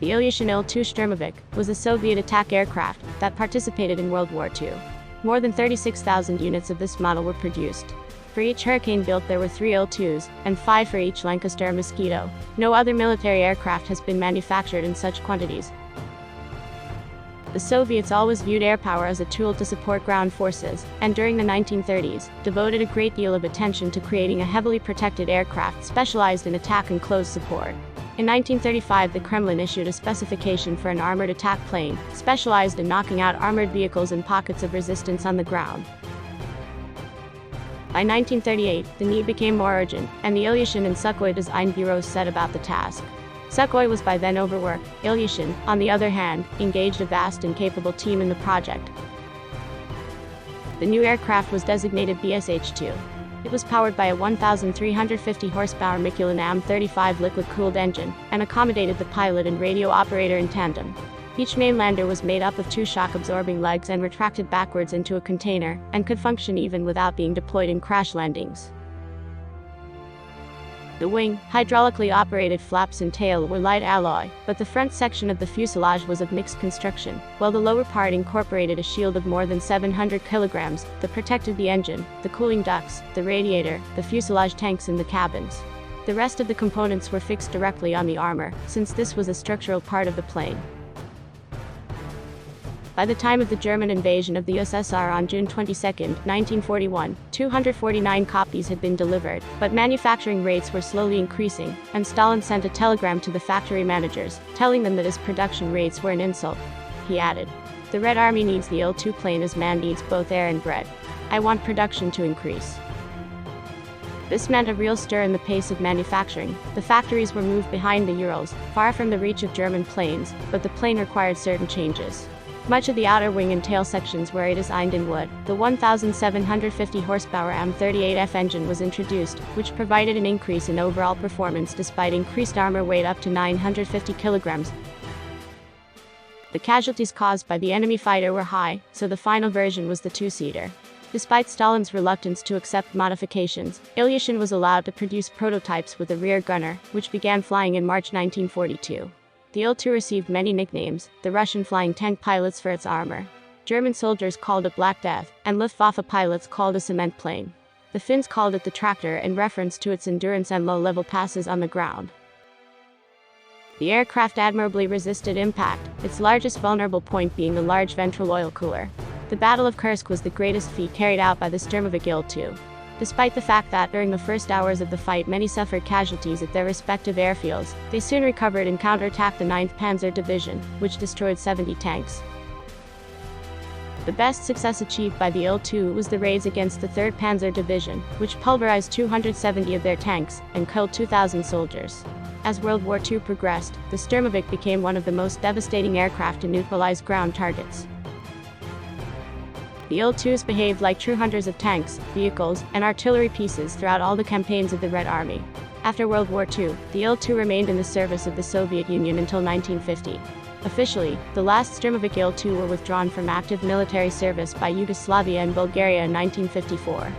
The Ilyushin Il-2 Sturmovik was a Soviet attack aircraft that participated in World War II. More than 36,000 units of this model were produced. For each Hurricane built there were 3 Il-2s, and 5 for each Lancaster Mosquito. No other military aircraft has been manufactured in such quantities. The Soviets always viewed air power as a tool to support ground forces, and during the 1930s, devoted a great deal of attention to creating a heavily protected aircraft specialized in attack and close support. In 1935, the Kremlin issued a specification for an armored attack plane, specialized in knocking out armored vehicles and pockets of resistance on the ground. By 1938, the need became more urgent, and the Ilyushin and Sukhoi design bureaus set about the task. Sukhoi was by then overworked. Ilyushin, on the other hand, engaged a vast and capable team in the project. The new aircraft was designated BSH-2. It was powered by a 1,350 horsepower Mikulin AM-35 liquid-cooled engine, and accommodated the pilot and radio operator in tandem. Each mainlander was made up of 2 shock-absorbing legs and retracted backwards into a container, and could function even without being deployed in crash landings. The wing, hydraulically operated flaps and tail were light alloy, but the front section of the fuselage was of mixed construction, while the lower part incorporated a shield of more than 700 kilograms that protected the engine, the cooling ducts, the radiator, the fuselage tanks and the cabins. The rest of the components were fixed directly on the armor, since this was a structural part of the plane. By the time of the German invasion of the USSR on June 22, 1941, 249 copies had been delivered, but manufacturing rates were slowly increasing, and Stalin sent a telegram to the factory managers, telling them that his production rates were an insult. He added, "The Red Army needs the Il-2 plane as man needs both air and bread. I want production to increase." This meant a real stir in the pace of manufacturing. The factories were moved behind the Urals, far from the reach of German planes, but the plane required certain changes. Much of the outer wing and tail sections were designed in wood. The 1,750 horsepower M38F engine was introduced, which provided an increase in overall performance despite increased armor weight up to 950 kilograms. The casualties caused by the enemy fighter were high, so the final version was the 2-seater. Despite Stalin's reluctance to accept modifications, Ilyushin was allowed to produce prototypes with a rear gunner, which began flying in March 1942. The Il-2 received many nicknames, the Russian flying tank pilots for its armor. German soldiers called it Black Death, and Luftwaffe pilots called it a cement plane. The Finns called it the tractor in reference to its endurance and low-level passes on the ground. The aircraft admirably resisted impact, its largest vulnerable point being the large ventral oil cooler. The Battle of Kursk was the greatest feat carried out by the Sturmovik Il-2. Despite the fact that during the first hours of the fight many suffered casualties at their respective airfields, they soon recovered and counterattacked the 9th Panzer Division, which destroyed 70 tanks. The best success achieved by the Il-2 was the raids against the 3rd Panzer Division, which pulverized 270 of their tanks, and killed 2,000 soldiers. As World War II progressed, the Sturmovik became one of the most devastating aircraft to neutralize ground targets. The Il-2s behaved like true hunters of tanks, vehicles, and artillery pieces throughout all the campaigns of the Red Army. After World War II, the Il-2 remained in the service of the Soviet Union until 1950. Officially, the last Sturmovik Il-2 were withdrawn from active military service by Yugoslavia and Bulgaria in 1954.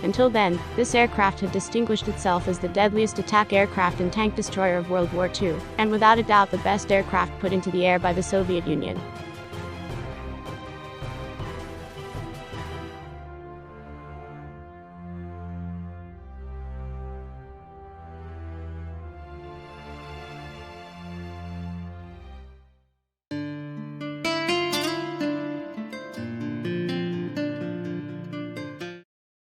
Until then, this aircraft had distinguished itself as the deadliest attack aircraft and tank destroyer of World War II, and without a doubt the best aircraft put into the air by the Soviet Union.